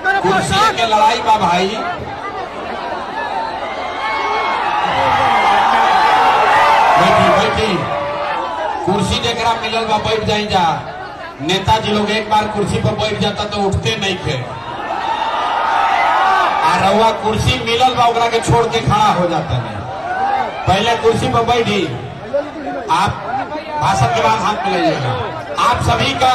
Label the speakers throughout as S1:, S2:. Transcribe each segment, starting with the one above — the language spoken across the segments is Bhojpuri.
S1: कुर्सी के लड़ाई बा भाई। बैठी बैठी कुर्सी जरा मिलल बा बैठ जाई जा। नेताजी लोग एक बार कुर्सी पर बैठ जाता तो उठते नहीं थे। रउआ कुर्सी मिलल बा ओकरा के छोड़ के खड़ा हो जाता है। पहले कुर्सी पर बैठी, आप भाषण के बाद हाथ मिलाइएगा। आप सभी का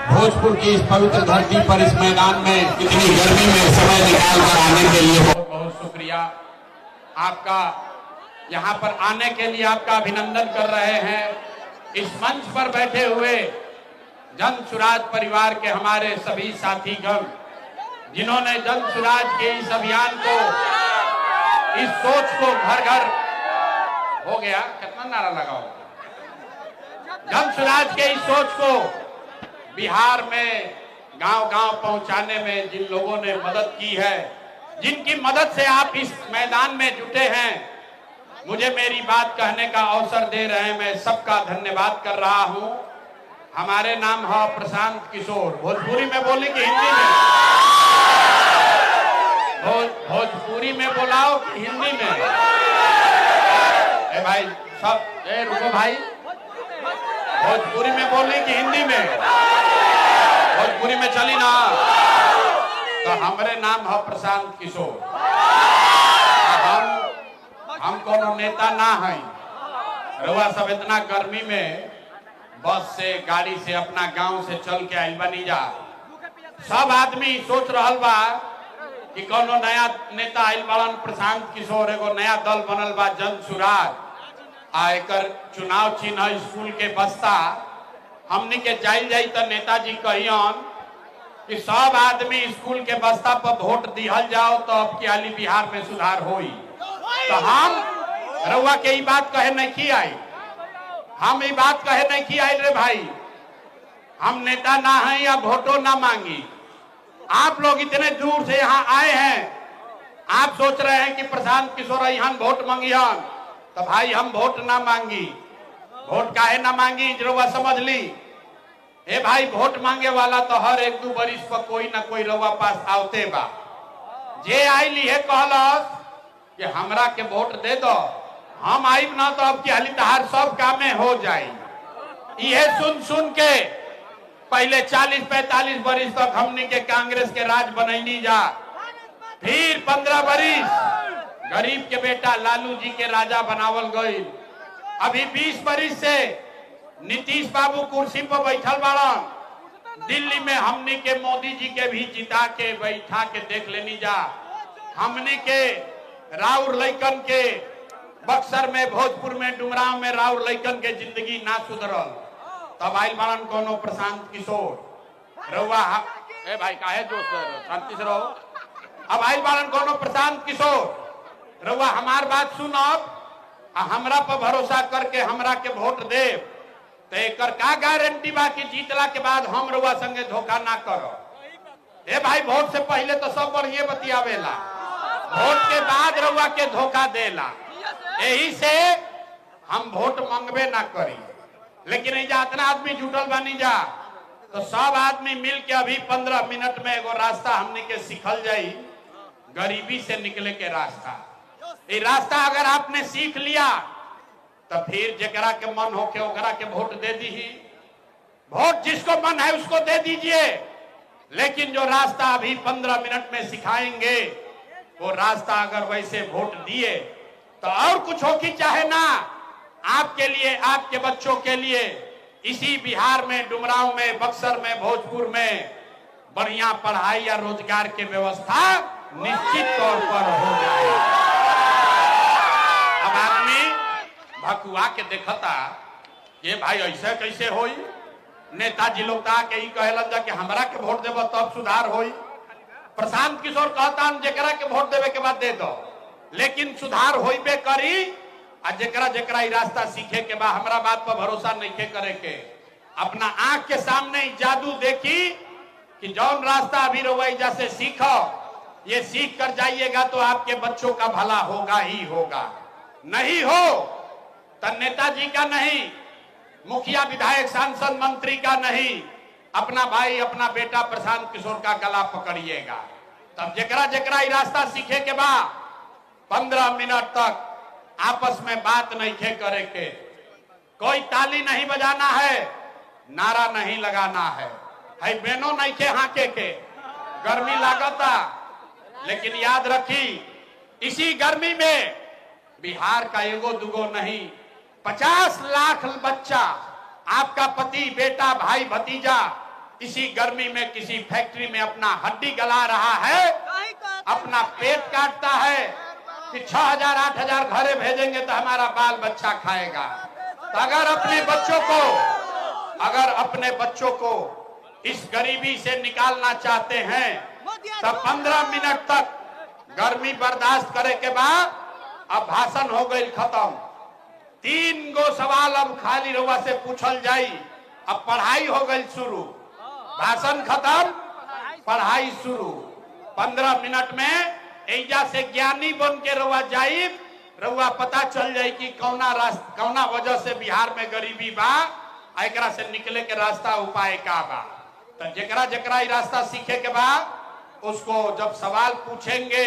S1: भोजपुर की इस पवित्र धरती पर इस मैदान में इतनी गर्मी में समय निकाल कर आने के लिए बहुत बहुत शुक्रिया। आपका यहाँ पर आने के लिए आपका अभिनंदन कर रहे हैं। इस मंच पर बैठे हुए जन सुराज परिवार के हमारे सभी साथीगण जिन्होंने जन सुराज के इस अभियान को, इस सोच को घर घर हो गया, कितना नारा लगाओ, जन सुराज के इस सोच को बिहार में गांव गांव पहुंचाने में जिन लोगों ने मदद की है, जिनकी मदद से आप इस मैदान में जुटे हैं, मुझे मेरी बात कहने का अवसर दे रहे हैं, मैं सबका धन्यवाद कर रहा हूं। हमारे नाम है प्रशांत किशोर। भोजपुरी में बोले कि हिंदी में? भोजपुरी में बोलाओ कि हिंदी में? ए भाई सब रुको भाई, भोजपुरी में बोले कि हिंदी में? भोजपुरी में चली ना? तो हमारे नाम है प्रशांत किशोर। हम कोनो नेता ना है। रउआ सब इतना गर्मी में बस से गाड़ी से अपना गांव से चल के आइल बनी जा। सब आदमी सोच रहल बा कि कोनो नया नेता आइल बड़न प्रशांत किशोर, एगो नया दल बनल बा जन सुराज, आ एकर चुनाव चिन्ह स्कूल के बस्ता। हमनी के जाइल जाई तो नेताजी कहियन कि सब आदमी स्कूल के बस्ता पर वोट दिहल जाओ तो अब की हाली बिहार में सुधार होई। तो हम रउआ के बात कहे नहीं की आई, हम ये बात कहे नहीं की आई रे भाई। हम नेता ना हैं या वोटो ना मांगी। आप लोग इतने दूर से यहाँ आए हैं, आप सोच रहे हैं कि प्रशांत किशोर यहाँ वोट मांगियन, तो भाई हम वोट ना मांगी। वोट काहे ना मांगी रउआ समझ ली। ए भाई वोट मांगे वाला तो हर एक दो बरिस पर कोई ना कोई रउआ पास आवते बा। जे आईली है कहलस कि हमरा के वोट दे दो, हम आईब ना तो अब की हाली तहार सब कामे हो जाए। यह सुन सुन के पहले 40-45 बरिस तक हमने के कांग्रेस के राज बनैनी जा, फिर 15 बरिस गरीब के बेटा लालू जी के राजा बनावल गई। अभी 20 बरिस से नीतीश बाबू कुर्सी पर बैठल बाड़न। दिल्ली में हमने के मोदी जी के भी जिता के बैठा के देख लेनी जा। हमने के राउर लैकन के बक्सर में, भोजपुर में, डुमराव में राउर लैकन के जिंदगी ना सुधरल, तब आइल बाड़न कोनो प्रशांत किशोर। रउआ ए भाई काहे दोस्त शांति से रहो। अब आइल बाड़न कोनो प्रशांत किशोर। रउआ हमार बात सुनब, हमरा पर भरोसा करके हमरा के वोट दे, तो एकर का गारंटी बा कि जीतला के बाद हम रउआ संगे धोखा ना करो। ए भाई वोट से पहले तो सब बढ़िया बतियावेला, वोट के बाद रउआ के धोखा देला। यही से हम वोट मांगबे ना करी। लेकिन इतना आदमी जुटल बानी जा, तो सब आदमी मिल के अभी 15 मिनट में एगो रास्ता हमने के सिखल जाई, गरीबी से निकले के रास्ता। ये रास्ता अगर आपने सीख लिया तो फिर जकरा के मन हो के ओकरा के वोट दे दी। वोट जिसको मन है उसको दे दीजिए, लेकिन जो रास्ता अभी 15 मिनट में सिखाएंगे, वो रास्ता अगर वैसे वोट दिए तो और कुछ हो कि चाहे ना, आपके लिए, आपके बच्चों के लिए इसी बिहार में, डुमराव में, बक्सर में, भोजपुर में बढ़िया पढ़ाई या रोजगार की व्यवस्था निश्चित तौर पर हो जाए। अब आदमी भकुआ के देखता ये भाई ऐसे कैसे होई। नेताजी लोग के ही कहलन जा कि हमरा के वोट देबो तब सुधार होई। प्रशांत किशोर कहता जेकरा के वोट देवे के बाद दे दो, लेकिन सुधार होइबे करी। आ जेकरा जेकरा ई रास्ता सीखे के बाद हमरा बात पर भरोसा नहीं के करे के, अपना आंख के सामने जादू देखी कि जौन रास्ता अभी रवैया से सीखो, ये सीख कर जाइएगा तो आपके बच्चों का भला होगा ही होगा। नहीं हो तो नेताजी का नहीं, मुखिया विधायक सांसद मंत्री का नहीं, अपना भाई अपना बेटा प्रशांत किशोर का गला पकड़िएगा। तब जकरा जकरा ये रास्ता सीखे के बाद 15 मिनट तक आपस में बात नहीं करे के, कोई ताली नहीं बजाना है, नारा नहीं लगाना है, बेनो नहीं के हाके के। गर्मी लागता, लेकिन याद रखी इसी गर्मी में बिहार का एगो दुगो नहीं 50 लाख बच्चा, आपका पति बेटा भाई भतीजा इसी गर्मी में किसी फैक्ट्री में अपना हड्डी गला रहा है, अपना पेट काटता है कि 6000 8000 घरे भेजेंगे तो हमारा बाल बच्चा खाएगा। तो अगर अपने बच्चों को इस गरीबी से निकालना चाहते हैं तो 15 मिनट तक गर्मी बर्दाश्त करे के बाद अब भाषण हो गई खत्म। 3 गो सवाल अब खाली रउआ से पूछल जाई, अब पढ़ाई हो गई शुरू। भाषण खत्म, पढ़ाई शुरू। 15 मिनट में एजा से ज्ञानी बन के रउआ जाई, रउआ पता चल जाई कि कौना वजह से बिहार में गरीबी बा, एकरा से निकले के रास्ता उपाय का बा। तो जकरा जकरा ये रास्ता सीखे के बाद उसको जब सवाल पूछेंगे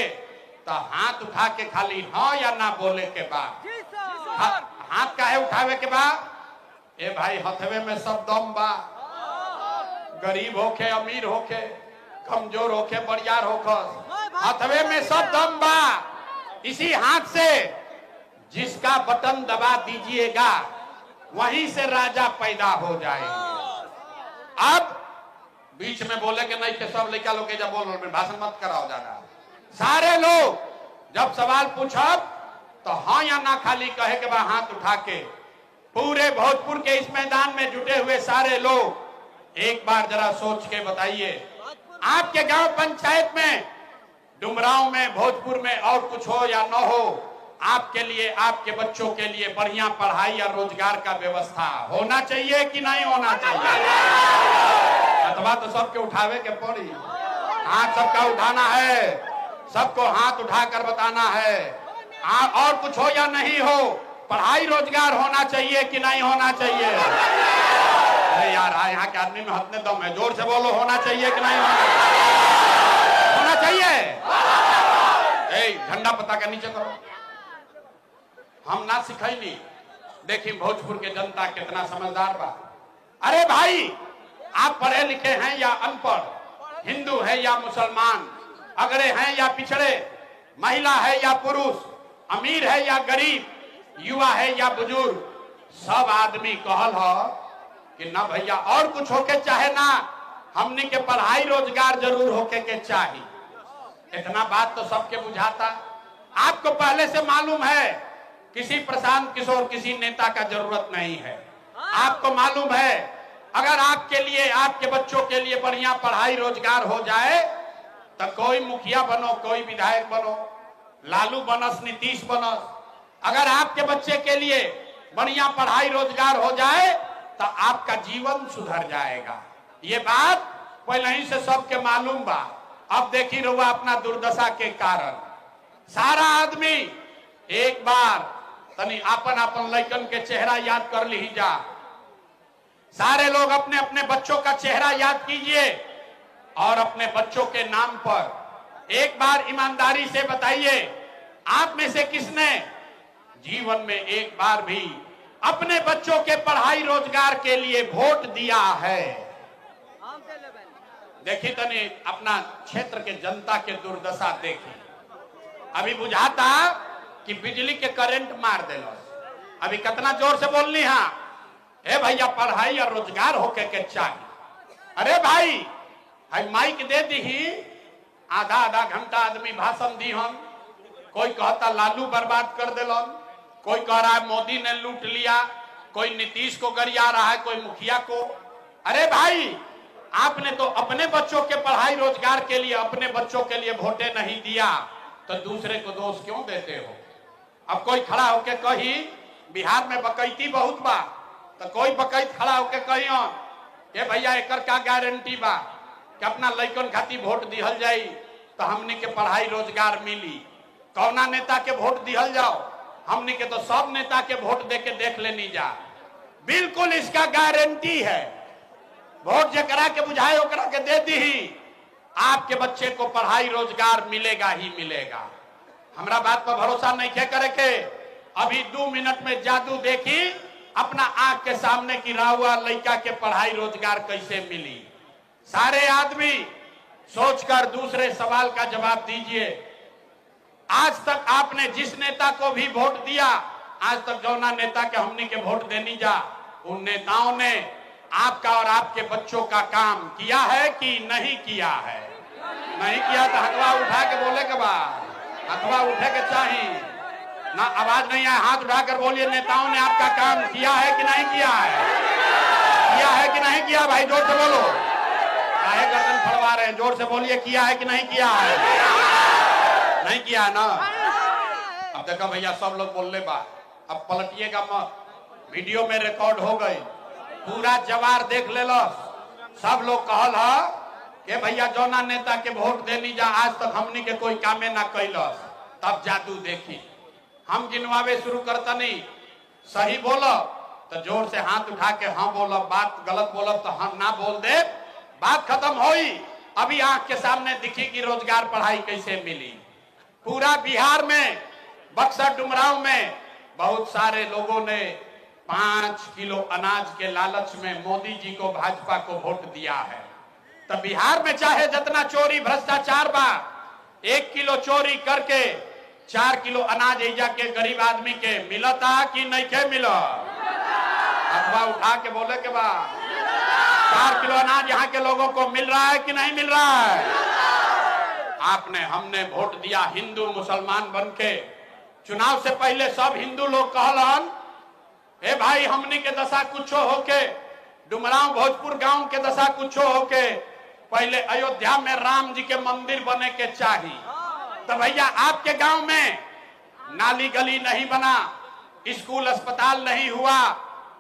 S1: तो हाथ उठा के खाली हाँ या ना बोले के बाद, हाथ काहे उठावे के बाद, ए भाई हथवे में सब दम बा। गरीब होके अमीर होके कमजोर होके बरियार होकर हथवे में सब दम बा। इसी हाथ से जिसका बटन दबा दीजिएगा वहीं से राजा पैदा हो जाएंगे। अब बीच में बोले के नहीं के सब लड़का लोग जब बोल रहे भाषण मत कराओ जाना। सारे लोग जब सवाल पूछब तो हाँ या ना खाली कहे के बाद हाथ उठा के पूरे भोजपुर के इस मैदान में जुटे हुए सारे लोग एक बार जरा सोच के बताइए, आपके गांव पंचायत में, डुमरांव में, भोजपुर में और कुछ हो या न हो, आपके लिए आपके बच्चों के लिए बढ़िया पढ़ाई या रोजगार का व्यवस्था होना चाहिए कि नहीं होना चाहिए? अथवा तो सबके उठावे के पड़ी, हाथ सबका उठाना है, सबको हाथ उठाकर बताना है। और कुछ हो या नहीं हो, पढ़ाई रोजगार होना चाहिए कि नहीं होना चाहिए? अरे यार यहाँ के आदमी में हथने दम है, जोर से बोलो, होना चाहिए कि नहीं होना चाहिए? झंडा पताका नीचे करो। हम ना सिखाई, देखिए भोजपुर के जनता कितना समझदार बा। अरे भाई आप पढ़े लिखे हैं या अनपढ़, हिंदू है या मुसलमान, अगड़े हैं या पिछड़े, महिला है या पुरुष, अमीर है या गरीब, युवा है या बुजुर्ग, सब आदमी कहल हो कि ना भैया और कुछ होके चाहे ना, हमने के पढ़ाई रोजगार जरूर होके के चाहिए। इतना बात तो सबके बुझाता। आपको पहले से मालूम है किसी प्रशांत किशोर किसी नेता का जरूरत नहीं है। आपको मालूम है अगर आपके लिए आपके बच्चों के लिए बढ़िया पढ़ाई रोजगार हो जाए तो कोई मुखिया बनो, कोई विधायक बनो, लालू बनस, नीतीश बनस, अगर आपके बच्चे के लिए बढ़िया पढ़ाई रोजगार हो जाए तो आपका जीवन सुधर जाएगा। ये बात पहले ही से सबके मालूम बा। अब देखी रहुआ अपना दुर्दशा के कारण सारा आदमी एक बार तनी अपन अपन लड़कन के चेहरा याद कर ली जा। सारे लोग अपने अपने बच्चों का चेहरा याद कीजिए और अपने बच्चों के नाम पर एक बार ईमानदारी से बताइए, आप में से किसने जीवन में एक बार भी अपने बच्चों के पढ़ाई रोजगार के लिए वोट दिया है? देखी तनी अपना क्षेत्र के जनता के दुर्दशा देखी। अभी बुझाता कि बिजली के करंट मार देलो। अभी कितना जोर से बोलनी है, हे भैया पढ़ाई और रोजगार होके के चाहिए। अरे भाई माइक दे दी, आधा आधा घंटा आदमी भाषण दी, हम कोई कहता लालू बर्बाद कर दिलन, कोई कह रहा है मोदी ने लूट लिया, कोई नीतीश को गरिया रहा है, कोई मुखिया को। अरे भाई आपने तो अपने बच्चों के पढ़ाई रोजगार के लिए अपने बच्चों के लिए वोटे नहीं दिया तो दूसरे को दोष क्यों देते हो? अब कोई खड़ा होके कही बिहार में बकैती बहुत बा, तो कोई बकैत खड़ा होके कही ये भैया एकर का गारंटी बा कि अपना लड़कन खातिर वोट दिहल जाई तो हमने के पढ़ाई रोजगार मिली। कौना नेता के वोट दिहल जाओ, हमने के तो सब नेता के वोट दे के देख लेनी जा, बिल्कुल इसका गारंटी है। वोट जे करा के बुझाए ओकरा के दे दी ही, आपके बच्चे को पढ़ाई रोजगार मिलेगा ही मिलेगा। हमरा बात पर भरोसा नहीं खे करे के, अभी 2 मिनट में जादू देखी अपना आंख के सामने की राहुआ लड़का के पढ़ाई रोजगार कैसे मिली। सारे आदमी सोचकर दूसरे सवाल का जवाब दीजिए। आज तक आपने जिस नेता को भी वोट दिया, आज तक जौना नेता के हमने के वोट देनी जा, उन नेताओं ने आपका और आपके बच्चों का काम किया है कि नहीं किया है? नहीं किया तो हथवा उठा के बोले के बाद, हथवा उठे के चाहिए ना, आवाज नहीं आए, हाथ उठाकर बोलिए नेताओं ने आपका काम किया है कि नहीं किया है? किया है कि नहीं किया? भाई जोर से बोलो, काहे गर्दन फड़वा रहे हैं? जोर से बोलिए, किया है कि नहीं किया है? नहीं किया है ना? अब देखो भैया सब लोग बोल ले बा, अब पलटिएगा मत, वीडियो में रिकॉर्ड हो गई, पूरा जवार देख ले लो। सब लोग कहल है कि भैया जौना नेता के वोट देनी जा आज तक हमनी के कोई कामे ना कैलस, तब जादू देखी। हम गिनवावे शुरू करता नहीं, सही बोलो तो जोर से हाथ उठा के हाँ बोलो, बात गलत बोलो तो हम ना बोल दे, बात खत्म होई। अभी आंख के सामने दिखी कि रोजगार पढ़ाई कैसे मिली। पूरा बिहार में बक्सर डुमराव में बहुत सारे लोगों ने 5 किलो अनाज के लालच में मोदी जी को, भाजपा को वोट दिया है। तो बिहार में चाहे जितना चोरी भ्रष्टाचार बा, 1 किलो चोरी करके 4 किलो अनाज एजा के गरीब आदमी के मिलता कि नहीं के मिला? अथवा उठा के बोले के बाद 4 किलो अनाज यहाँ के लोगों को मिल रहा है कि नहीं मिल रहा है? आपने हमने वोट दिया हिंदू मुसलमान बन के। चुनाव से पहले सब हिंदू लोग कहलन, ए भाई हमनी के दशा कुछो होके, डुमराव भोजपुर गांव के दशा कुछो होके, पहले अयोध्या में राम जी के मंदिर बने के चाहिए। तो भैया आपके गांव में नाली गली नहीं बना, स्कूल अस्पताल नहीं हुआ,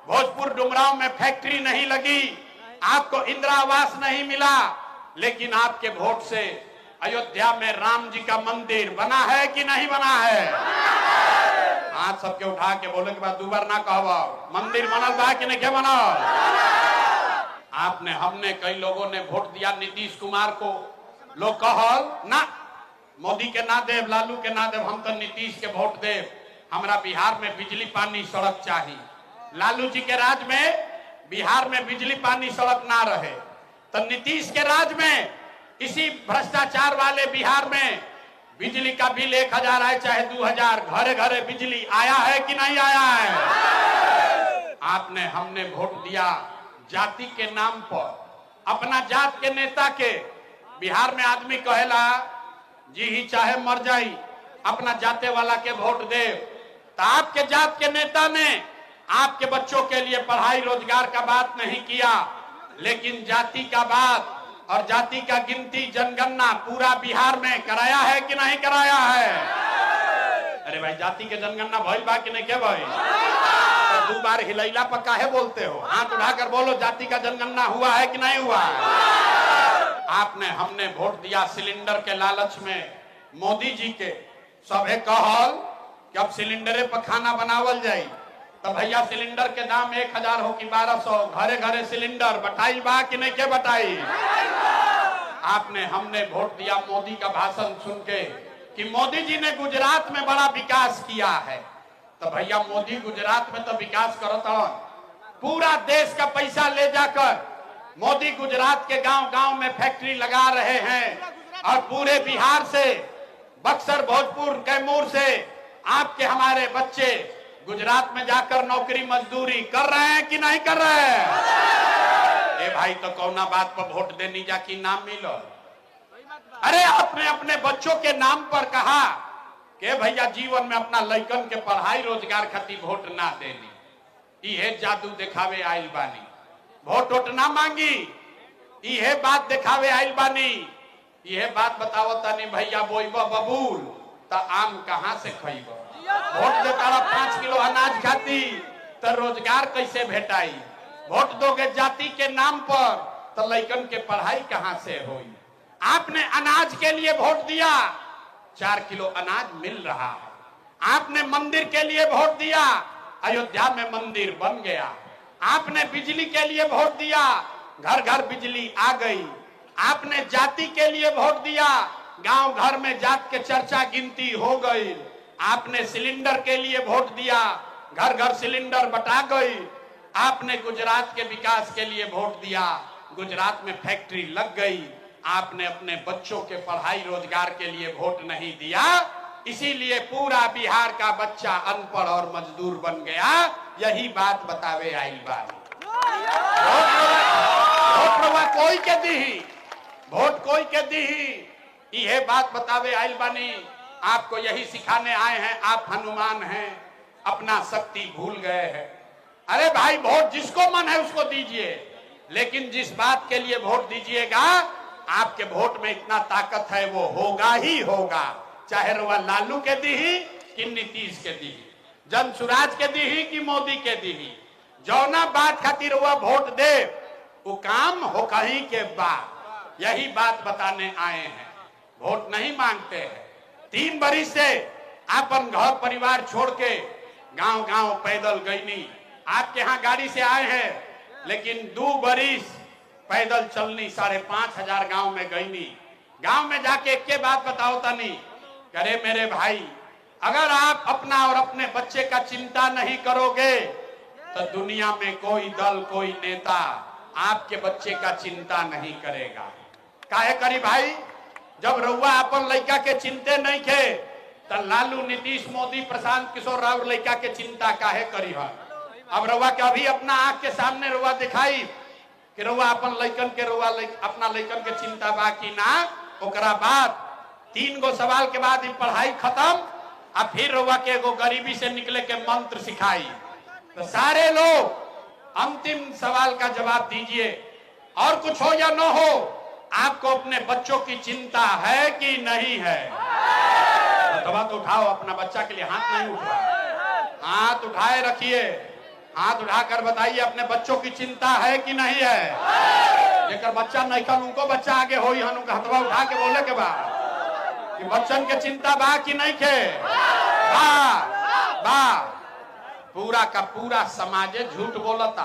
S1: भोजपुर डुमराव में फैक्ट्री नहीं लगी, आपको इंदिरा आवास नहीं मिला, लेकिन आपके वोट से अयोध्या में राम जी का मंदिर बना है कि नहीं बना है? हाथ सबके उठा के बोले के बाद दोबार ना कहब, मंदिर बनल बा कि नहीं के बनल? आपने हमने कई लोगों ने वोट दिया नीतीश कुमार को, लोग कहल ना मोदी के ना देव, लालू के ना देव, हम तो नीतीश के वोट देव, हमारा बिहार में बिजली पानी सड़क चाहिए। लालू जी के राज में बिहार में बिजली पानी सड़क ना रहे, तो नीतीश के राज में इसी भ्रष्टाचार वाले बिहार में बिजली का बिल 1000 आए चाहे 2000, घरे घरे बिजली आया है कि नहीं आया है? आपने हमने वोट दिया जाति के नाम पर, अपना जात के नेता के। बिहार में आदमी कहेला जी ही चाहे मर जाई, अपना जाते वाला के वोट दे। तो आपके जात के नेता ने आपके बच्चों के लिए पढ़ाई रोजगार का बात नहीं किया, लेकिन जाति का बात और जाति का गिनती जनगणना पूरा बिहार में कराया है कि नहीं कराया है? अरे भाई जाति के जनगणना भइल बा कि नहीं के भाई? तो 2 बार हिलैला पर काहे बोलते हो? हाथ उठाकर बोलो जाति का जनगणना हुआ है कि नहीं हुआ है? आपने हमने वोट दिया सिलेंडर के लालच में मोदी जी के। सभे कहल कि अब सिलेंडरे पर खाना बनावल जाई, तो भैया सिलेंडर के दाम 1000 हो कि 1200, घरे घरे सिलेंडर बटाई बा कि नहीं के बटाई? आपने हमने वोट दिया मोदी का भाषण सुन के कि मोदी जी ने गुजरात में बड़ा विकास किया है। तो भैया मोदी गुजरात में तो विकास करता, पूरा देश का पैसा ले जाकर मोदी गुजरात के गांव गांव में फैक्ट्री लगा रहे हैं, और पूरे बिहार से, बक्सर, भोजपुर, कैमूर से आपके हमारे बच्चे गुजरात में जाकर नौकरी मजदूरी कर रहे हैं कि नहीं कर रहे हैं? ए भाई तो कौना बात पर वोट देनी जा कि नाम मिलो? अरे आपने अपने बच्चों के नाम पर कहा कि भैया जीवन में अपना लड़कन के पढ़ाई रोजगार खातिर वोट ना देनी। ये जादू दिखावे आइल बानी, वोट वोट ना मांगी, ये बात दिखावे आइल बानी। ये बात बताओ तनी भैया बोइब बबूल तो आम कहाँ से खइब? वोट देता 5 किलो अनाज खाती तो रोजगार कैसे भेटाई? वोट दोगे जाति के नाम पर तो लड़कन के पढ़ाई कहाँ से होई? आपने अनाज के लिए वोट दिया, 4 किलो अनाज मिल रहा है। आपने मंदिर के लिए वोट दिया, अयोध्या में मंदिर बन गया। आपने बिजली के लिए वोट दिया, घर घर बिजली आ गई। आपने जाति के लिए वोट दिया, गांव घर में जात के चर्चा गिनती हो गई। आपने सिलेंडर के लिए वोट दिया, घर घर सिलेंडर बटा गई। आपने गुजरात के विकास के लिए वोट दिया, गुजरात में फैक्ट्री लग गई। आपने अपने बच्चों के पढ़ाई रोजगार के लिए वोट नहीं दिया, इसीलिए पूरा बिहार का बच्चा अनपढ़ और मजदूर बन गया। यही बात बतावे आइल बानी। वोट कोई के दी, वोट कोई के दी, यह बात बतावे आइल बानी। आपको यही सिखाने आए हैं। आप हनुमान हैं, अपना शक्ति भूल गए हैं। अरे भाई, वोट जिसको मन है उसको दीजिए, लेकिन जिस बात के लिए वोट दीजिएगा, आपके वोट में इतना ताकत है, वो होगा ही होगा। चाहे वह लालू के दी कि नीतीश के दी, जनसुराज के दी कि मोदी के दी, जौना बात खातिर वह वोट दे वो काम हो कहीं के बाद। यही बात बताने आए हैं। वोट नहीं मांगते हैं। 3 बरिस से अपन घर परिवार छोड़ के गांव गांव पैदल गईनी। आपके यहाँ गाड़ी से आए हैं, लेकिन 2 बरिस पैदल चलनी 5,500 गांव में गईनी। गांव में जाके एक के बात बताओ तनी, करे मेरे भाई, अगर आप अपना और अपने बच्चे का चिंता नहीं करोगे तो दुनिया में कोई दल, कोई नेता आपके बच्चे का चिंता नहीं करेगा। काहे करी भाई? जब रउआ अपन लड़का के चिंते नहीं थे तो लालू, नीतीश, मोदी, प्रशांत किशोर राव लड़का के चिंता काहे करी है? अब रउआ के अभी अपना आंख के सामने रउआ दिखाई कि रउआ अपन लड़कन के अपना लड़कन के चिंता बा कि ना। ओकरा बाद 3 गो सवाल के बाद पढ़ाई खत्म, और फिर रउआ के एगो गरीबी से निकले के मंत्र सिखाई। तो सारे लोग अंतिम सवाल का जवाब दीजिए, और कुछ हो या न हो, आपको अपने बच्चों की चिंता है कि नहीं है? तो उठाओ, अपना बच्चा के लिए हाथ नहीं उठा, हाथ उठाए रखिए। हाथ उठाकर बताइए, अपने बच्चों की चिंता है कि नहीं है? जेकर बच्चा नहीं खन उनको बच्चा आगे हो, हथवा उठा के बोले के बाद कि बच्चन के चिंता बा कि नहीं के? बा। पूरा का पूरा समाज झूठ बोलता।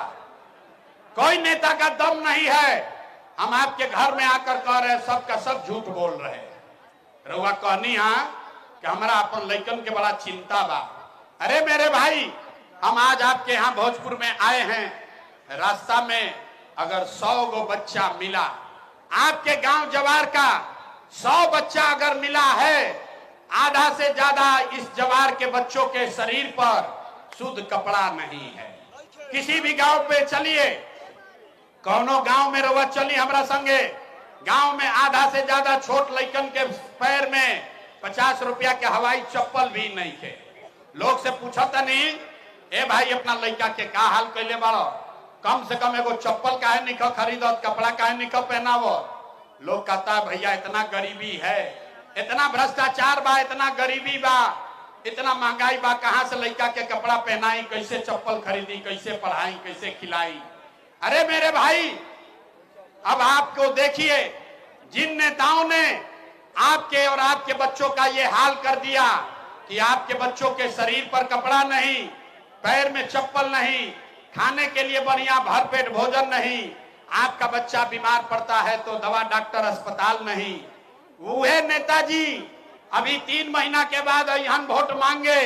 S1: कोई नेता का दम नहीं है। हम आपके घर में आकर कह रहे हैं, सब का सब झूठ बोल रहे हैं। रउआ कहनी कि हमारा अपन लड़कन के बड़ा चिंता बा। अरे मेरे भाई, हम आज आपके यहाँ भोजपुर में आए हैं। रास्ता में अगर 100 गो बच्चा मिला, आपके गांव जवार का 100 बच्चा अगर मिला है, आधा से ज्यादा इस जवार के बच्चों के शरीर पर शुद्ध कपड़ा नहीं है। किसी भी गांव पे चलिए, कौनो गांव में रउआ चली हमरा संगे, गांव में आधा से ज्यादा छोट लड़कन के पैर में 50 रुपया के हवाई चप्पल भी नहीं थे। लोग से पूछता नहीं, ए भाई, अपना लड़का के का हाल कैले बाड़ो? कम से कम एगो चप्पल काहे नहीं खरीदत, कपड़ा काहे नहीं पहनावो? लोग कहता भैया इतना गरीबी है, इतना भ्रष्टाचार बा, इतना गरीबी बा, इतना महंगाई बा, कहां से लड़का के कपड़ा पहनाई, कैसे चप्पल खरीदी, कैसे पढ़ाई, कैसे खिलाई? अरे मेरे भाई, अब आपको देखिए, जिन नेताओं ने आपके और आपके बच्चों का ये हाल कर दिया कि आपके बच्चों के शरीर पर कपड़ा नहीं, पैर में चप्पल नहीं, खाने के लिए बढ़िया भरपेट भोजन नहीं, आपका बच्चा बीमार पड़ता है तो दवा डॉक्टर अस्पताल नहीं, वह नेताजी अभी 3 महीना के बाद यहाँ वोट मांगे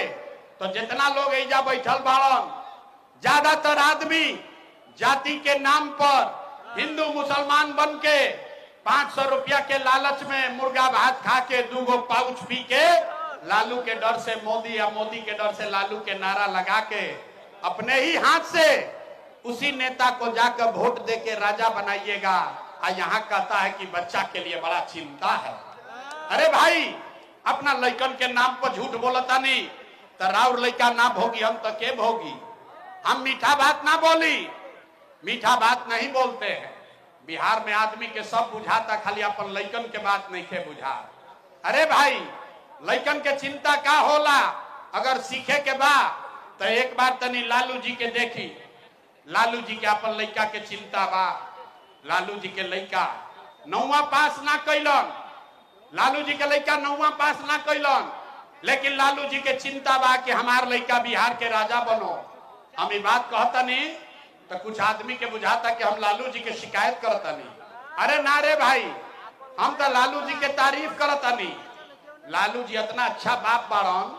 S1: तो जितना लोग ऐजा बैठल बाड़न, ज्यादातर आदमी जाति के नाम पर हिंदू मुसलमान बन के 500 रुपया के लालच में मुर्गा भात खा के 2 गो पाउच पी के लालू के डर से मोदी या मोदी के डर से लालू के नारा लगा के अपने ही हाथ से उसी नेता को जाकर वोट दे के राजा बनाइएगा। और यहाँ कहता है कि बच्चा के लिए बड़ा चिंता है। अरे भाई, अपना लड़कन के नाम पर झूठ बोलता नहीं तो राउर लड़का ना भोगी, हम तो के भोगी? हम मीठा बात ना बोली, मीठा बात नहीं बोलते हैं। बिहार में आदमी के सब बुझाता, खाली अपन लड़कन के बात नहीं के बुझा। अरे भाई, लड़कन के चिंता का होला? अगर सीखे के बा तो एक बार तनी लालू जी के देखी। लालू जी के अपन लड़का के चिंता बा। लालू जी के लड़का 9वां पास ना कैलन, लालू जी के लड़का 9वां पास ना कैलन, लेकिन लालू जी के चिंता बा कि हमार लड़का बिहार के राजा बनो। हम ये बात कहता नहीं तो कुछ आदमी के बुझाता कि हम लालू जी के शिकायत करता नहीं। अरे ना रे भाई, हम तो लालू जी के तारीफ करता नहीं। लालू जी इतना अच्छा बाप बाड़न,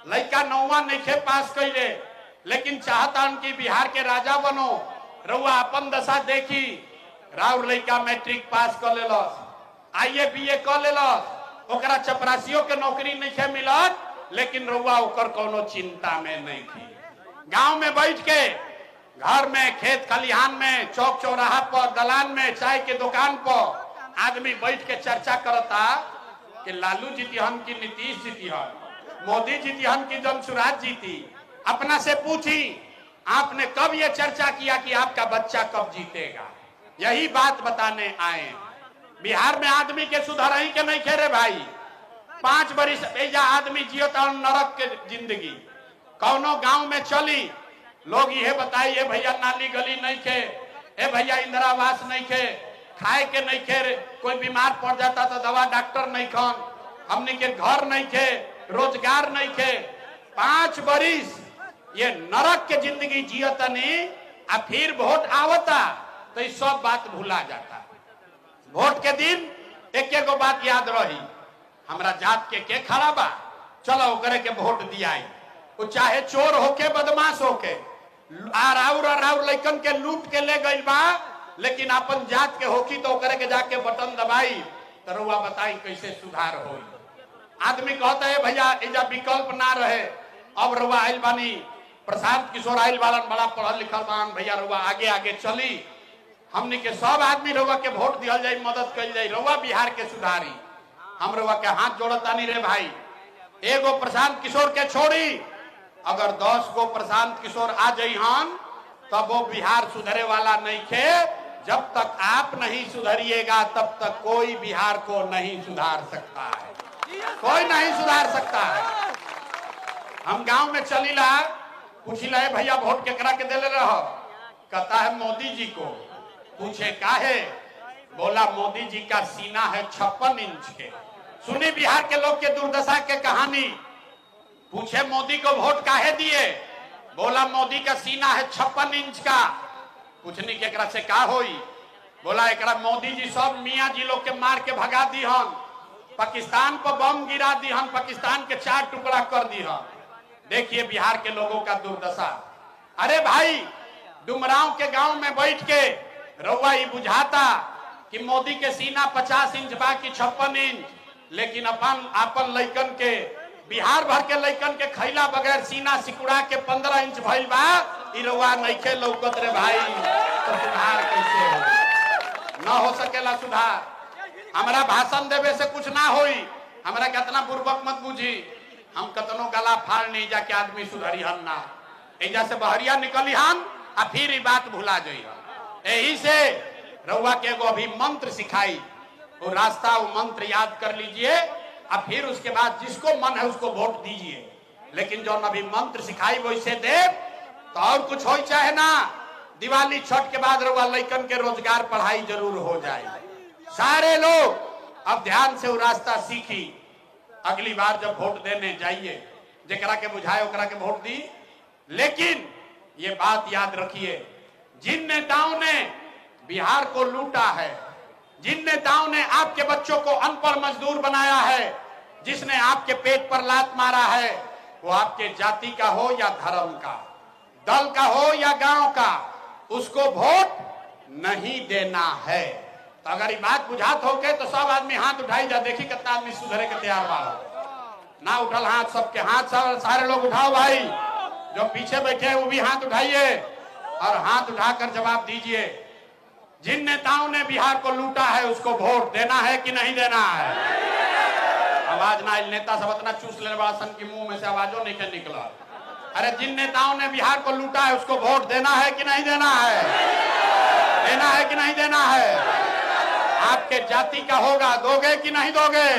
S1: लड़का 9वां नहीं पास कैले, लेकिन चाहता कि बिहार के राजा बनो। रउआ अपन दशा देखी, राउर लड़का मैट्रिक पास कर लेलस, आईए बीए कर लेलस, ओकरा चपरासियों के नौकरी नहीं मिलत, लेकिन रउआ ओकर कोनो चिंता में नहीं थी। गांव में बैठ के, घर में, खेत खलिहान में, चौक चौराहा पर, दलान में, चाय के दुकान पर आदमी बैठ के चर्चा करता कि लालू जीती हन की नीतीश जीती हन, मोदी जीती हन की जमशुराज जीती। अपना से पूछी, आपने कब ये चर्चा किया कि आपका बच्चा कब जीतेगा? यही बात बताने आए। बिहार में आदमी के सुधर ही के नहीं खेरे भाई। 5 बरिस ऐजा आदमी जियता नरक के जिंदगी। कौनो गांव में चली, लोग ये बताइए भैया नाली गली नहीं खे, ए भैया इंदिरा आवास नहीं खे, खाए के नहीं खे, कोई बीमार पड़ जाता तो दवा डॉक्टर नहीं खन, हमने के घर नहीं खे, रोजगार नहीं खे। 5 बरिस ये नरक के जिंदगी जियतनी, आ फिर वोट आवता तो ये सब बात भुला जाता। वोट के दिन एक गो बात याद रही, हमरा जात के खड़ा बा, चलो ओकरे के वोट दियाई। वो चाहे चोर होके, बदमाश होके, राउर लइकन के लूट के ले गई बा, लेकिन अपन जात के होकी तो ओकरे के जाके बटन दबाई तो रउआ बताई कैसे सुधार होई। आदमी कहता है भैया एजा विकल्प ना रहे, अब रउआ आइल बानी, प्रशांत किशोर आइल बालन, बड़ा पढ़ल लिखल बान, भैया रउआ आगे आगे चली, हमने के सब आदमी रउआ के वोट दिया जाए, मदद कल जाए, रउआ बिहार के सुधारी। हम रउआ के हाथ जोड़ता नहीं रे भाई। एगो प्रशांत किशोर के छोड़ी, अगर 10 गो प्रशांत किशोर आ जाइहन तब वो बिहार सुधरे वाला नहीं थे। जब तक आप नहीं सुधरिएगा तब तक कोई बिहार को नहीं सुधार सकता है, कोई नहीं सुधार सकता है। हम गांव में चलीला, पूछिला भैया वोट केकरा के देले रहो, कहता है मोदी जी को। पूछे काहे? बोला मोदी जी का सीना है 56 इंच के। सुनी बिहार के लोग के दुर्दशा के कहानी। पूछे मोदी को वोट काहे दिए? बोला मोदी का सीना है 56 इंच का। पूछनी के एकरा से का होई? बोला एकरा मोदी जी सब मियाँ जी लोग के मार के भगा दी हन, पाकिस्तान पर बम गिरा दी हन, पाकिस्तान के 4 टुकड़ा कर दी हन। देखिए बिहार के लोगों का दुर्दशा। अरे भाई, डुमरांव के गांव में बैठ के रउआ ही बुझाता कि मोदी के सीना 50 इंच बाकी 56 इंच, लेकिन अपन लइकन के, बिहार भर के लइकन के खैला बगैर सीना सिकुड़ा के 15 इंच भइल बा। ई रउआ नइखे लौकत रे भाई, तो सुधार कैसे हो? ना हो सकेला सुधार। हमरा भाषण देवे से कुछ ना होई, हमरा कितना बुर्बक मत बुझी। हम कतनो गला फाड़ नहीं जाके आदमी सुधरी हन ना, एजा से बहरिया निकली हन आ फिर ई बात भुला जाई हन। यही से रउआ के एगो अभी मंत्र सिखाई, वो रास्ता, वो मंत्र याद कर लीजिए, अब फिर उसके बाद जिसको मन है उसको वोट दीजिए। लेकिन जो अभी मंत्र सिखाई वैसे दे तो और कुछ हो चाहे ना, दिवाली छठ के बाद रउआ लइकन के रोजगार पढ़ाई जरूर हो जाए। सारे लोग अब ध्यान से वो रास्ता सीखी। अगली बार जब वोट देने जाइए, जेकरा के बुझाए ओकरा के वोट दी। लेकिन ये बात याद रखिए, जिन नेताओं ने बिहार को लूटा है, जिन नेताओं ने आपके बच्चों को अनपढ़ मजदूर बनाया है, जिसने आपके पेट पर लात मारा है, वो आपके जाति का हो या धर्म का, दल का हो या गांव का, उसको वोट नहीं देना है। तो अगर ये बात बुझात हो के तो सब आदमी हाथ उठाई जा, देखी कितना आदमी सुधरे के तैयार बा। ना उठल हाथ, सबके हाथ सारे लोग उठाओ भाई। जो पीछे बैठे हैं वो भी हाथ उठाइए और हाथ उठाकर जवाब दीजिए। जिन नेताओं ने बिहार को लूटा है उसको वोट देना है कि नहीं देना है? आवाज ना, नेता सब इतना चूस लेने वाला सन की मुंह में से आवाजों नहीं निकला। अरे जिन नेताओं ने बिहार को लूटा है उसको वोट देना है कि नहीं देना है? देना है कि नहीं देना है? आपके जाति का होगा, दोगे कि नहीं दोगे?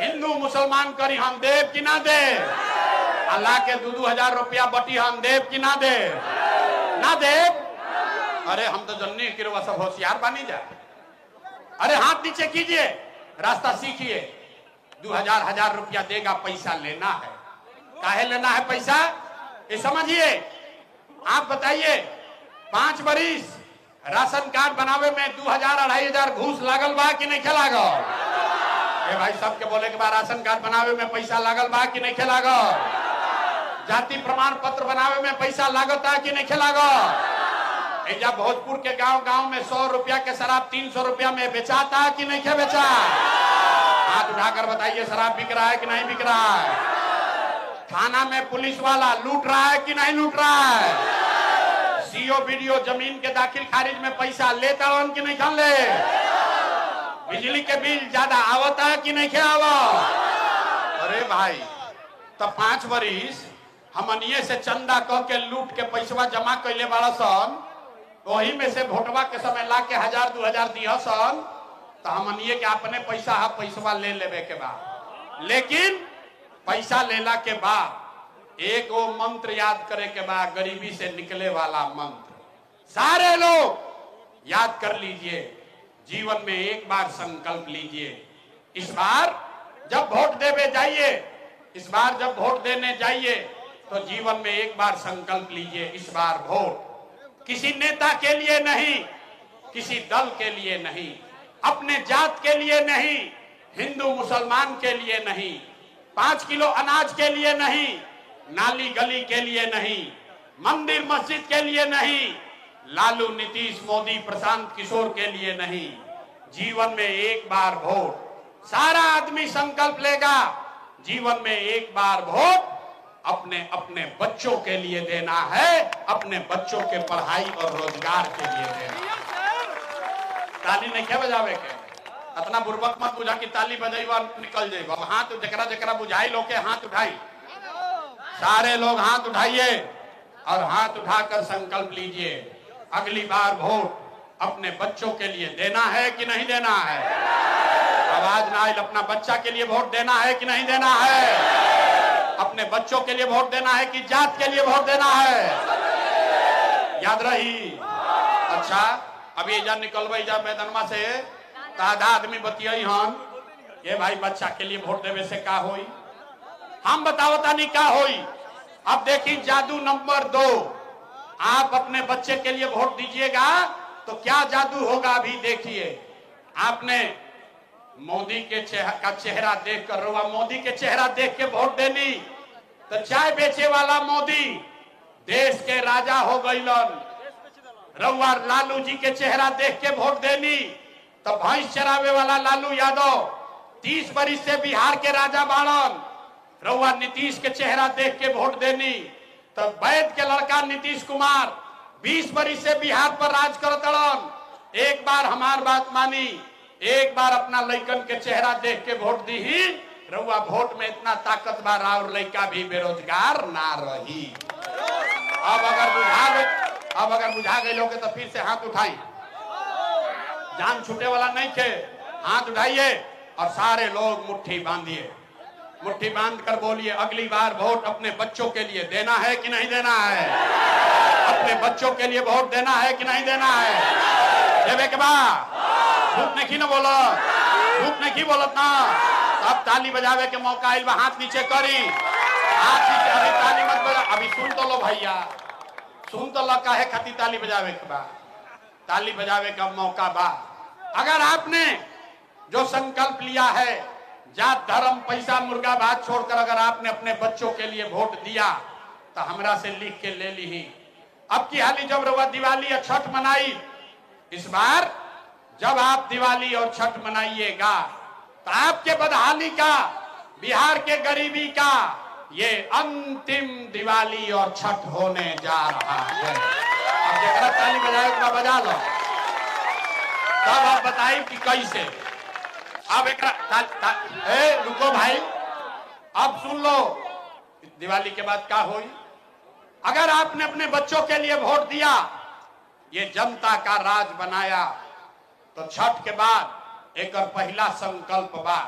S1: हिंदू मुसलमान करी हम देव कि ना दे? अल्लाह के 2-2 हजार रुपया बटी हम देव कि ना दे? ना देव? अरे हम तो जन्ने की रुआ सब होशियार बनी जा। अरे हाथ नीचे कीजिए, रास्ता सीखिए। 2,000 रुपया देगा, पैसा लेना है। काहे लेना है पैसा? ये समझिए। आप बताइए, 5 बरिस राशन कार्ड बनावे में 2000-2500 घूस लागल बा कि नहीं लागल? ए भाई सबके बोले के बाद राशन कार्ड बनावे में पैसा लागल बा कि नहीं लागल? जाति प्रमाण पत्र बनावे में पैसा लागता कि नहीं लागल? जब भोजपुर के गांव-गांव में 100 रुपया के शराब 300 रुपया में बेचाता कि नहीं बेचा? हाथ उठाकर बताइए, शराब बिक रहा है कि नहीं बिक रहा है? थाना में पुलिस वाला लूट रहा है कि नहीं लूट रहा है? सीओ वीडियो जमीन के दाखिल खारिज में पैसा लेता कि नहीं खान ले? बिजली के बिल ज्यादा आवता है कि नहीं आवत? अरे भाई, तब 5 बरिस हमनिये से चंदा कह के लूट के पैसा जमा कैले बाड़ा सन, वही में से भोटवा के समय ला के 1000-2000 दिया सन, तो हमनिये के अपने पैसा ले लेवे के बाद। लेकिन पैसा लेला के बाद एक वो मंत्र याद करे के बाद, गरीबी से निकले वाला मंत्र सारे लोग याद कर लीजिए। जीवन में एक बार संकल्प लीजिए, इस बार जब वोट देवे जाइए, इस बार जब वोट देने जाइए तो जीवन में एक बार संकल्प लीजिए, इस बार वोट किसी नेता के लिए नहीं, किसी दल के लिए नहीं, अपने जात के लिए नहीं, हिंदू मुसलमान के लिए नहीं, 5 किलो अनाज के लिए नहीं, नाली गली के लिए नहीं, मंदिर मस्जिद के लिए नहीं, लालू नीतीश मोदी प्रशांत किशोर के लिए नहीं। जीवन में एक बार वोट सारा आदमी संकल्प लेगा, जीवन में एक बार वोट अपने अपने बच्चों के लिए देना है, अपने बच्चों के पढ़ाई और रोजगार के लिए देना। ताली नहीं क्या बजावे के? इतना बुर्बक मत बुझा कि ताली बजाइवा निकल जाइबा। हाथ जकरा जकरा बुझाई लोग के हाथ उठाई, सारे लोग हाथ उठाइए और हाथ उठाकर संकल्प लीजिए, अगली बार वोट अपने बच्चों के लिए देना है कि नहीं देना है? आवाज ना आए, अपना बच्चा के लिए वोट देना है कि नहीं देना है? अपने बच्चों के लिए वोट देना है कि जात के लिए वोट देना है? याद रही। अच्छा, अभी जा निकलवाई जा मैदानमा से आधा आदमी बतियाई हम, ये भाई बच्चा के लिए वोट देवे से का होई? हम बतावता नहीं का होई। अब देखिए जादू नंबर 2, आप अपने बच्चे के लिए वोट दीजिएगा तो क्या जादू होगा अभी देखिए। आपने मोदी के चेहरा देखकर, रउआ मोदी के चेहरा देख के वोट देनी तो चाय बेचे वाला मोदी देश के राजा हो गईलन। रउआ लालू जी के चेहरा देख के वोट देनी तो भैंस चरावे वाला लालू यादव 30 बरिस से बिहार के राजा बाड़न। रउआ नीतीश के चेहरा देख के वोट देनी तो वैद के लड़का नीतीश कुमार 20 बरिस से बिहार पर राज करतड़न। एक बार हमार बात मानी, एक बार अपना लइकन के चेहरा देख के वोट दी ही, रउआ वोट में इतना ताकत बा और लइका भी बेरोजगार ना रही। अब अगर बुझा गए लोग तो फिर से हाथ उठाई, जान छूटे वाला नहीं थे, हाथ उठाइए और सारे लोग मुट्ठी बांधिए, मुट्ठी बांध कर बोलिए, अगली बार वोट अपने बच्चों के लिए देना है कि नहीं देना है? अपने बच्चों के लिए वोट देना है कि नहीं देना है? देवे के बाद झूठ नहीं ना बोलो, झूठ नहीं बोलत ना। अब ताली बजावे के मौका आइल बा, हाथ नीचे करी, हाथ नीचे। अभी ताली मत बजा, अभी सुन तो लो भैया, सुन तो लो काहे खातिर ताली बजावे के बा। ताली बजावे का मौका बा। अगर आपने जो संकल्प लिया है, जात धर्म पैसा मुर्गा भात छोड़कर अगर आपने अपने बच्चों के लिए वोट दिया तो हमरा से लिख के ले ली। अब की हाली जब रउआ दिवाली और छठ मनाई, इस बार जब आप दिवाली और छठ मनाइएगा तो आपके बदहाली का, बिहार के गरीबी का ये अंतिम दिवाली और छठ होने जा रहा है। अब जरा ताली बजाए तो बजा लो, तब आप बताइए कि कैसे। अब एक रुको भाई, अब सुन लो दिवाली के बाद क्या होई। अगर आपने अपने बच्चों के लिए वोट दिया, ये जनता का राज बनाया, तो छठ के बाद एक और पहला संकल्प बा,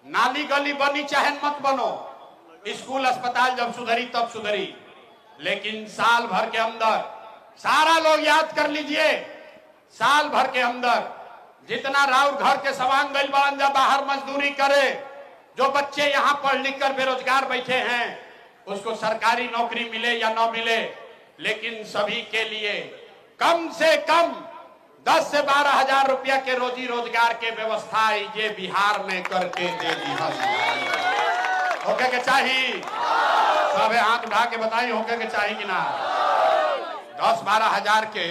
S1: नाली गली बनी चाहे मत बनो, स्कूल अस्पताल जब सुधरी तब सुधरी, लेकिन साल भर के अंदर सारा लोग याद कर लीजिए, साल भर के अंदर जितना राउर घर के सवांग गइल बड़न जा बाहर मजदूरी करे, जो बच्चे यहाँ पढ़ लिख कर बेरोजगार बैठे हैं, उसको सरकारी नौकरी मिले या न मिले, लेकिन सभी के लिए कम से कम 10 से 12 हजार रुपया के रोजी रोजगार के व्यवस्था ये बिहार में करके दे दी। होके के चाहिए सब हाथ उठा के बताइए, होके के चाहिए कि ना? 10-12 हजार के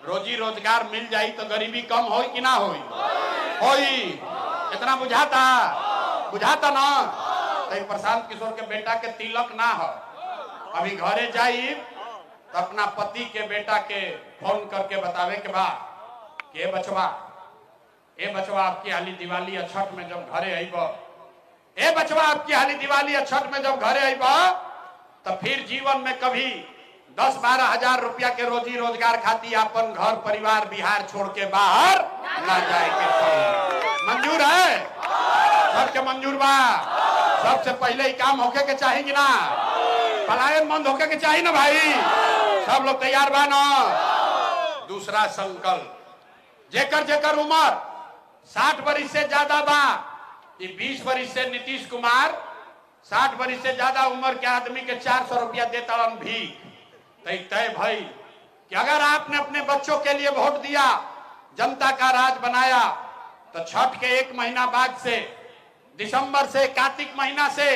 S1: रोजी रोजगार मिल जाई तो गरीबी कम होई कि ना होई? होई। इतना बुझाता ना? तो प्रशांत किशोर के बेटा के तिलक ना हो, अभी घरे जाई तो अपना पति के बेटा के फोन करके बतावे के बाद के बचवा आपकी हाली दिवाली या छठ में जब घरे आईब, ए बचवा आपकी हाली दिवाली या छठ में जब घरे आईब तो फिर जीवन में कभी 10-12 हजार रुपया के रोजी रोजगार खाती अपन घर परिवार बिहार छोड़ के बाहर ना जाए के पड़े। मंजूर है? सबके मंजूर बा? सबसे पहले ही काम होके के चाहिए कि ना? पलायन बंद होके के चाहिए ना भाई? सब लोग तैयार बा ना? दूसरा संकल्प, जेकर उम्र 60 वर्ष से ज्यादा बा, 20 वर्ष से नीतीश कुमार 60 वर्ष से ज्यादा उम्र के आदमी के 400 रुपया देता भीख। तय भाई कि अगर आपने अपने बच्चों के लिए वोट दिया, जनता का राज बनाया, तो छठ के 1 महीना बाद से, दिसंबर से, कार्तिक महीना से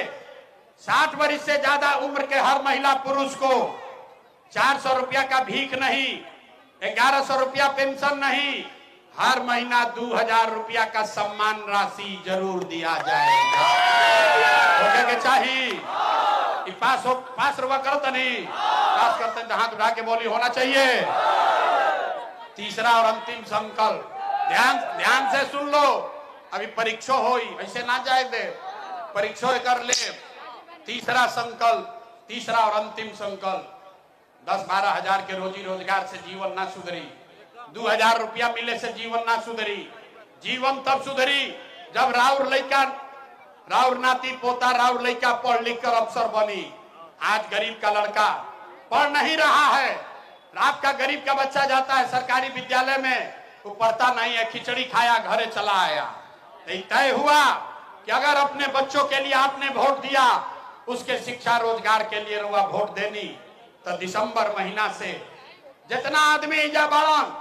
S1: 60 वर्ष से ज्यादा उम्र के हर महिला पुरुष को 400 रुपया का भीख नहीं, 1100 रुपया पेंशन नहीं, हर महीना 2000 रुपया का सम्मान राशि जरूर दिया जाएगा। होके के चाहिए? पास रुपया करता नहीं, पास करते हैं तो हाथ उठा के बोली होना चाहिए। तीसरा और अंतिम संकल्प, ध्यान से सुन लो, अभी परीक्षा होई, ऐसे ना जाए दे, परीक्षा कर ले। तीसरा संकल्प, तीसरा और अंतिम संकल्प, 10-12 हजार के रोजी रोजगार से जीवन ना सुधरी, 2000 रुपया मिले से जीवन ना सुधरी। जीवन तब सुधरी जब राउर नाती पोता राउर लड़का पढ़ लिख कर अफसर बनी। आज गरीब का लड़का पढ़ नहीं रहा है, रात का गरीब का बच्चा जाता है सरकारी विद्यालय में, वो पढ़ता नहीं है, खिचड़ी खाया घरे चला आया। तय हुआ कि अगर अपने बच्चों के लिए आपने वोट दिया, उसके शिक्षा रोजगार के लिए रुआ वोट देनी, तो दिसंबर महीना से जितना आदमी बढ़न,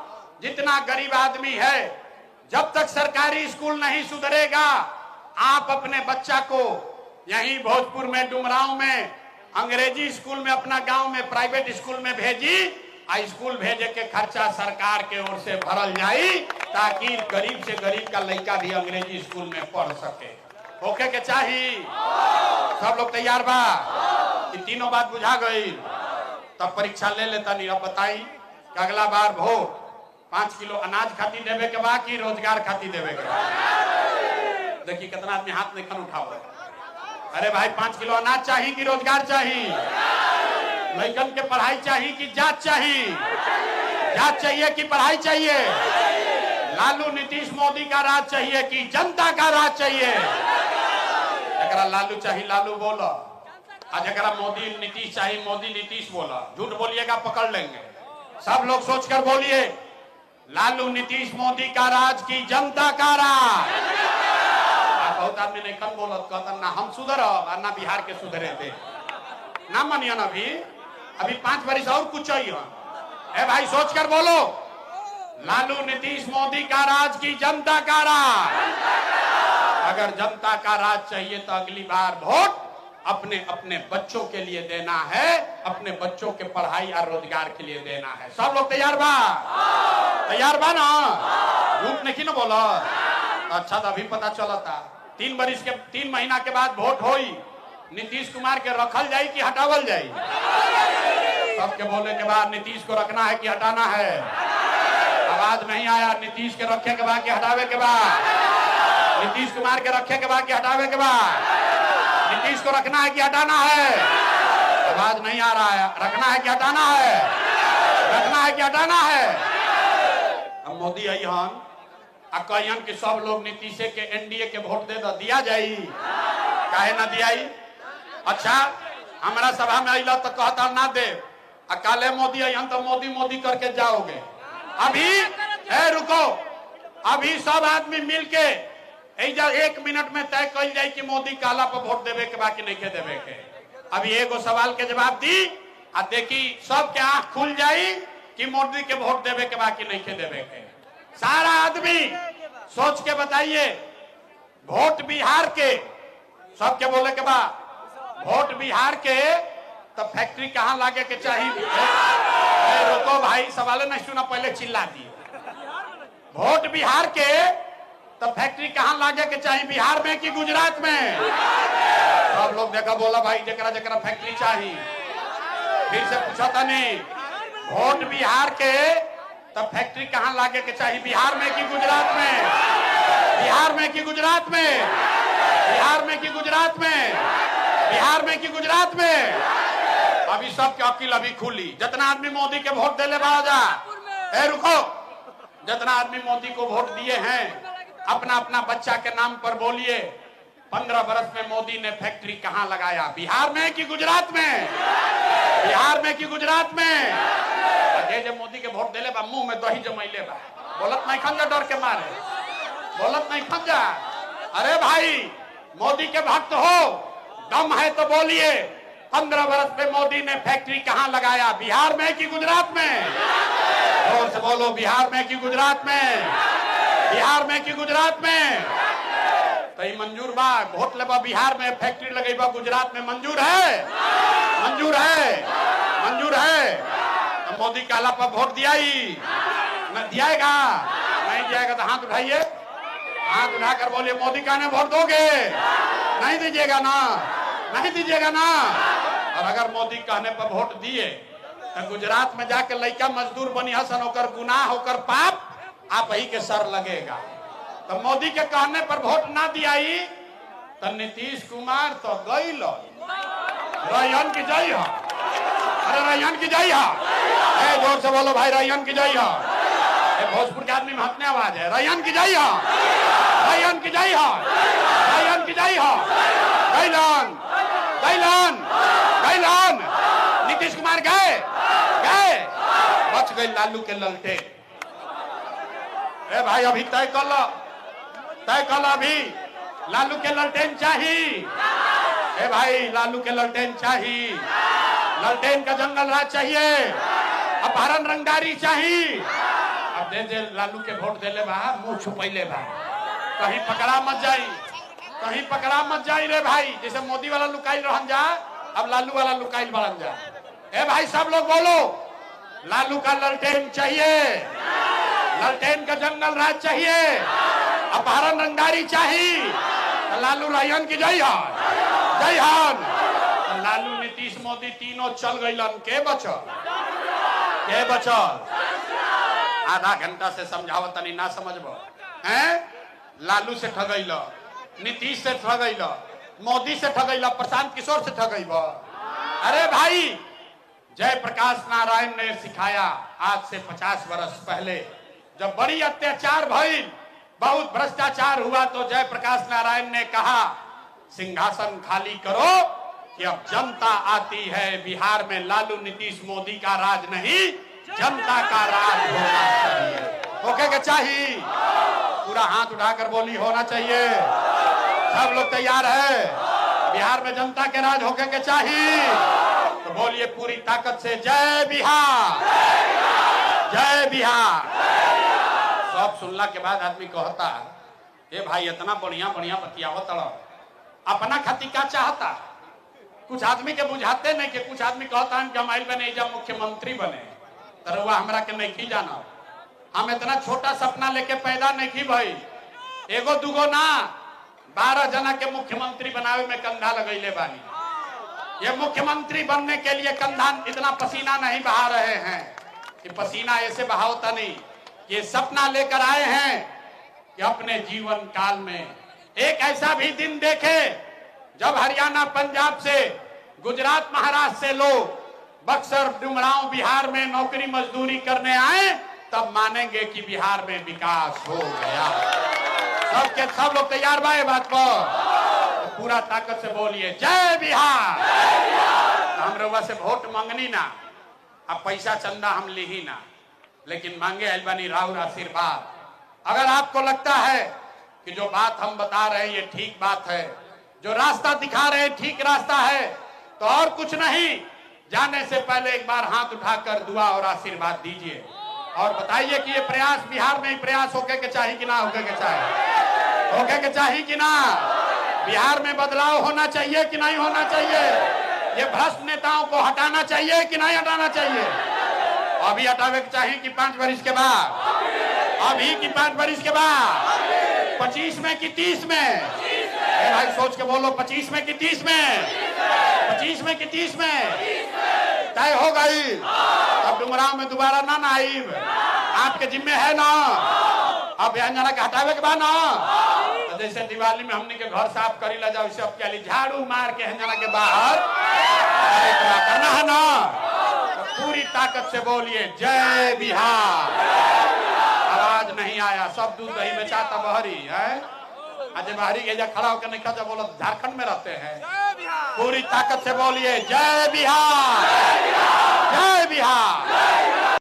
S1: जितना गरीब आदमी है, जब तक सरकारी स्कूल नहीं सुधरेगा, आप अपने बच्चा को यहीं भोजपुर में, डुमरांव में, अंग्रेजी स्कूल में, अपना गांव में प्राइवेट स्कूल में भेजी। स्कूल भेजे के खर्चा सरकार के ओर से भरल जाई, ताकि गरीब से गरीब का लड़का भी अंग्रेजी स्कूल में पढ़ सके। होके के चाहिए? सब लोग तैयार बा? ये तीनों बात बुझा गई? तब परीक्षा ले लेता नहीं। अब बताई कि अगला बार वोट 5 किलो अनाज खाती देवे के बा कि रोजगार खाती देवे के बा? देखिए कितना आदमी हाथ नहीं खन उठाओ। अरे भाई 5 किलो अनाज चाहिए कि रोजगार चाहिए? लड़कन के पढ़ाई चाहिए कि जात चाहिए? जात चाहिए कि पढ़ाई चाहिए? लालू नीतीश मोदी का राज चाहिए कि जनता का राज चाहिए? जरा लालू चाहिए लालू बोलो, आज जरा मोदी नीतीश चाहिए मोदी नीतीश बोला। झूठ बोलिएगा पकड़ लेंगे। सब लोग सोचकर बोलिए, लालू नीतीश मोदी का राज की जनता का राज। बहुत आदमी नहीं कम बोलत, कहता ना हम सुधरब ना बिहार के सुधरे थे, ना मानिए ना। अभी 5 वर्ष और कुछ चाहिए। ए भाई सोच कर बोलो, लालू नीतीश मोदी का राज की जनता का राज। अगर जनता का राज चाहिए तो अगली बार वोट अपने अपने बच्चों के लिए देना है, अपने बच्चों के पढ़ाई और रोजगार के लिए देना है। सब लोग तैयार बा? तैयार बा ना? झूठ नहीं ना बोलो। अच्छा तो अभी पता चलता 3 महीना के बाद वोट होई, नीतीश कुमार के रखल जाई कि हटावल जाई? सबके बोलने के बाद नीतीश को रखना है कि हटाना है? आवाज नहीं आया। नीतीश के रखे के बाद कि हटावे के बाद? नीतीश कुमार के रखे के बाद कि हटावे के बाद? नीतीश को रखना है कि हटाना है? आवाज नहीं आ रहा है। रखना है कि हटाना है? रखना है कि हटाना है? अब मोदी आई हन कहियन कि सब लोग नीतीश के एनडीए के वोट दे दिया जाई, काहे ना दियाई? अच्छा हमारा सभा में अइला तो कहता ना दे, काले मोदी आई तो मोदी मोदी करके जाओगे। अभी रुको, अभी सब आदमी मिलके 1 मिनट में तय कल जाए कि मोदी काला पर वोट देवे के बाकी नहीं के देवे के। अभी एगो सवाल के जवाब दी आ देखी सबके आंख खुल जाई कि मोदी के वोट देवे के बाकी नहीं के देवे के। सारा आदमी सोच के बताइए, वोट बिहार के सबके बोले के बाद वोट बिहार के तो फैक्ट्री कहां लागे के चाहिए? रोको भाई, सवाल नहीं सुना, पहले चिल्ला दिए। वोट बिहार के तो फैक्ट्री कहां लागे के चाहिए? बिहार में कि गुजरात में? सब लोग देखा बोला भाई जकरा जकरा फैक्ट्री चाहिए। फिर से पूछा था नहीं, वोट बिहार के तो फैक्ट्री कहां लागे के चाहिए? बिहार में कि गुजरात में? बिहार में कि गुजरात में? बिहार में कि गुजरात में? बिहार में कि गुजरात में? अभी सबके अकील अभी खुली। जितना आदमी मोदी के वोट दे ले बाजा, ए रुको, जितना आदमी मोदी को वोट दिए हैं अपना अपना बच्चा के नाम पर बोलिए, 15 बरस में मोदी ने फैक्ट्री कहां लगाया? बिहार में कि गुजरात में? बिहार में कि गुजरात में? जे मोदी के वोट देले बा मुंह में दही जमैले बा, बोलत नहीं खंजा, डर के मारे बोलत नहीं खंजा। अरे भाई, मोदी के भक्त हो, दम है तो बोलिए, 15 बरस में मोदी ने फैक्ट्री कहां लगाया? बिहार में कि गुजरात में? जोर से बोलो, बिहार में कि गुजरात में? बिहार में कि गुजरात में? तो ये मंजूर बा? वोट लेबा बिहार में, फैक्ट्री लगेबा गुजरात में, मंजूर है? मंजूर है? मंजूर है? तो मोदी काला पर वोट दिया ही न दियाएगा? नहीं दियाएगा तो हाथ उठाइए, हाथ उठाकर बोलिए मोदी का ने वोट दोगे? नहीं दीजिएगा ना? नहीं दीजिएगा ना? और अगर मोदी कहने पर वोट दिए तो गुजरात में जाके लड़का मजदूर बनी हसन, होकर गुनाह होकर पाप आप ही के सर लगेगा। तो मोदी के कहने पर वोट ना दिया ही तो नीतीश कुमार तो गई लो रैयन की जय हो। अरे रैयन की जय हो, जोर से बोलो भाई, रैयन की जय हो। भोजपुर के आदमी में हंसने आवाज है, रैयन की जय हो, रैयन की जय हो, रैयन की जय हो। Gallon gallon gallon, Nitish Kumar गए गए, बच गई लालू के ललटे। ए भाई अभी तय कर लो, तय कर लो, अभी लालू के ललटेन चाहिए। ए भाई लालू के ललटेन चाहिए, ललटेन का जंगल राज चाहिए, अपहरण रंगदारी चाहिए। अब दे दे लालू के वोट दे ले बा, मुंह छुपैले बा, कहीं पकड़ा मत जाई, कहीं पकड़ा मत जाई रे भाई। जैसे मोदी वाला लुकाइल रहन जा, अब लालू वाला लुकाइल बढ़न जा। ए भाई सब लोग बोलो, लालू का ललटेन चाहिए, ललटेन का जंगल राज चाहिए, अपहरण रंगदारी चाहिए। लालू रैयन की जय हो, जय हो। लालू नीतीश मोदी तीनों चल गइलन, के बचल? के बचल? आधा घंटा से समझावत तनी ना समझबो हैं? लालू से ठगैल, नीतीश से ठगैल, मोदी से ठगैल, प्रशांत किशोर से ठगैब। अरे भाई, जयप्रकाश नारायण ने सिखाया आज से 50 वर्ष पहले, जब बड़ी अत्याचार भइल, बहुत भ्रष्टाचार हुआ, तो जयप्रकाश नारायण ने कहा सिंहासन खाली करो कि अब जनता आती है। बिहार में लालू नीतीश मोदी का राज नहीं, जनता का राज होना चाहिए। होके के चाहिए? पूरा हाथ उठाकर बोली होना चाहिए। सब लोग तैयार है? बिहार में जनता के राज होके के चाहिए? तो बोलिए पूरी ताकत से, जय बिहार, जय बिहार। सब सुनला के बाद आदमी कहता, ए भाई इतना बढ़िया बढ़िया बतियावत, अपना खातिर क्या चाहता? कुछ आदमी के बुझाते नहीं कि कुछ आदमी कहता है कि हम आइल बने जब मुख्यमंत्री बने, तरवा हमरा के नहीं जाना। हम इतना छोटा सपना लेके पैदा नहीं की भाई, एगो दुगो ना 12 जना के मुख्यमंत्री बनावे में कंधा लगैले बानी। ये मुख्यमंत्री बनने के लिए कंधा इतना पसीना नहीं बहा रहे हैं कि पसीना ऐसे बहावता नहीं, ये सपना लेकर आए हैं कि अपने जीवन काल में एक ऐसा भी दिन देखे जब हरियाणा, पंजाब से, गुजरात, महाराष्ट्र से लोग बक्सर, डुमरांव, बिहार में नौकरी मजदूरी करने आए, तब मानेंगे कि बिहार में विकास हो गया। सबके सब लोग तैयार बा ये बात पर? तो पूरा ताकत से बोलिए जय बिहार। हम रउआ से वोट मांगनी ना, अब पैसा चंदा हम ली ही ना, लेकिन मांगे अलबानी राहुल आशीर्वाद। अगर आपको लगता है कि जो बात हम बता रहे हैं ये ठीक बात है, जो रास्ता दिखा रहे हैं ठीक रास्ता है, तो और कुछ नहीं, जाने से पहले एक बार हाथ उठाकर दुआ और आशीर्वाद दीजिए और बताइए कि ये प्रयास बिहार में ही प्रयास होके के चाहिए कि ना होके के चाहिए, होके के चाहिए कि ना। बिहार में बदलाव होना चाहिए कि नहीं होना चाहिए। ये भ्रष्ट नेताओं को हटाना चाहिए कि नहीं हटाना चाहिए। अभी हटावे के चाहिए कि 5 वर्ष के बाद, अभी की 5 वर्ष के बाद, 25 में कि 30 में। भाई सोच के बोलो, 25 में कि 30 में, 25 में कि 30 में तय हो गई। अब डुमराव में दोबारा ना आईब, आपके जिम्मे है ना। अब जना के हटावे के बाद ना, तो जैसे दिवाली में हमने के घर साफ करी ला जाओ, इसे अब क्या झाड़ू मार के जना के बाहर करना है ना। तो पूरी ताकत से बोलिए जय बिहार। आवाज नहीं आया, सब दूध दही बेचाता बहरी है। आज बाहरी एजा खड़ा होकर नहीं खा, बोलो झारखंड में रहते हैं। पूरी ताकत से बोलिए जय बिहार, जय बिहार।